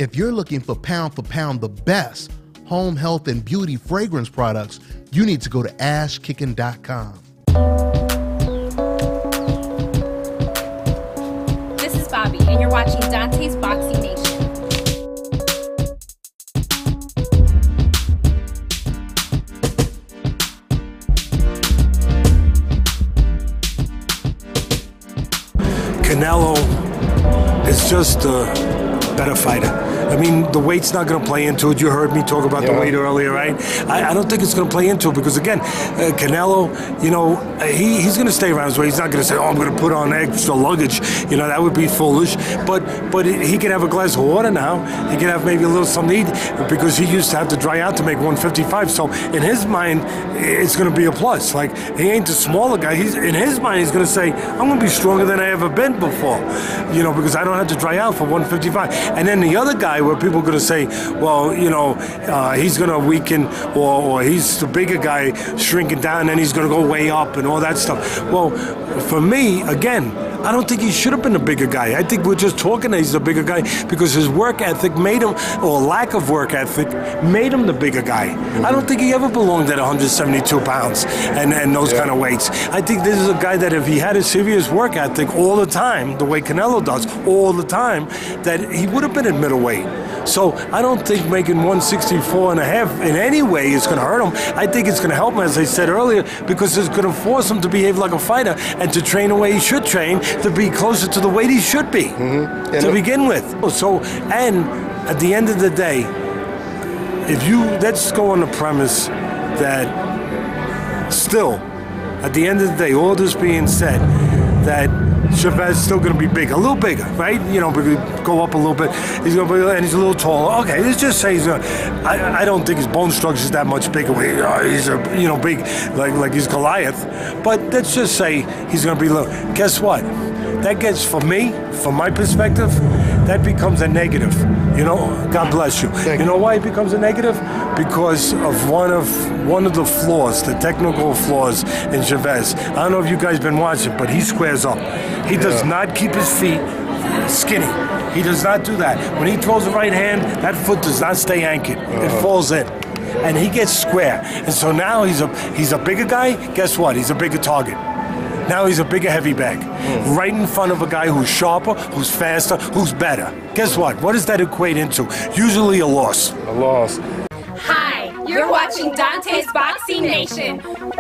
If you're looking for pound the best home health and beauty fragrance products, you need to go to ashkickin.com. This is Bobby, and you're watching Dante's Boxing Nation. Canelo is just a better fighter. I mean, the weight's not going to play into it. You heard me talk about the weight earlier, right? I don't think it's going to play into it because, again, Canelo, you know, he's going to stay around his weight. He's not going to say, oh, I'm going to put on extra luggage. You know, that would be foolish. But he can have a glass of water now. He can have maybe a little something to eat because he used to have to dry out to make 155. So in his mind, it's going to be a plus. Like, he ain't the smaller guy. In his mind, he's going to say, I'm going to be stronger than I ever been before, you know, because I don't have to dry out for 155. And then the other guy, where people are going to say, well, you know, he's going to weaken, or he's the bigger guy shrinking down, and he's going to go way up and all that stuff. Well, for me, again, I don't think he should have been a bigger guy. I think we're just talking that he's a bigger guy because his work ethic made him, or lack of work ethic, made him the bigger guy. I don't think he ever belonged at 172 pounds and those kind of weights. I think this is a guy that if he had a serious work ethic all the time, the way Canelo does all the time, that he would have been at middleweight. So I don't think making 164 and a half in any way is going to hurt him. I think it's going to help him, as I said earlier, because it's going to force him to behave like a fighter and to train the way he should train, to be closer to the weight he should be to begin with. So, and at the end of the day, let's go on the premise that still, at the end of the day, all this being said, that Chavez is still going to be big, a little bigger, right? You know, go up a little bit. He's going to be, and he's a little taller. Okay, let's just say he's going to. I don't think his bone structure is that much bigger. He's big, like he's Goliath. But let's just say he's going to be little. Guess what? That gets, for me, from my perspective, that becomes a negative. You know, God bless you. You know why it becomes a negative? Because of one of the flaws, the technical flaws in Chavez. I don't know if you guys been watching, but he squares up. He does not keep his feet skinny. He does not do that. When he throws the right hand, that foot does not stay anchored. It falls in. And he gets square. And so now he's a bigger guy. Guess what? He's a bigger target. Now he's a bigger heavy bag, right in front of a guy who's sharper, who's faster, who's better. Guess what? What does that equate into? Usually a loss. A loss. Hi, you're watching Dante's Boxing Nation. Woo!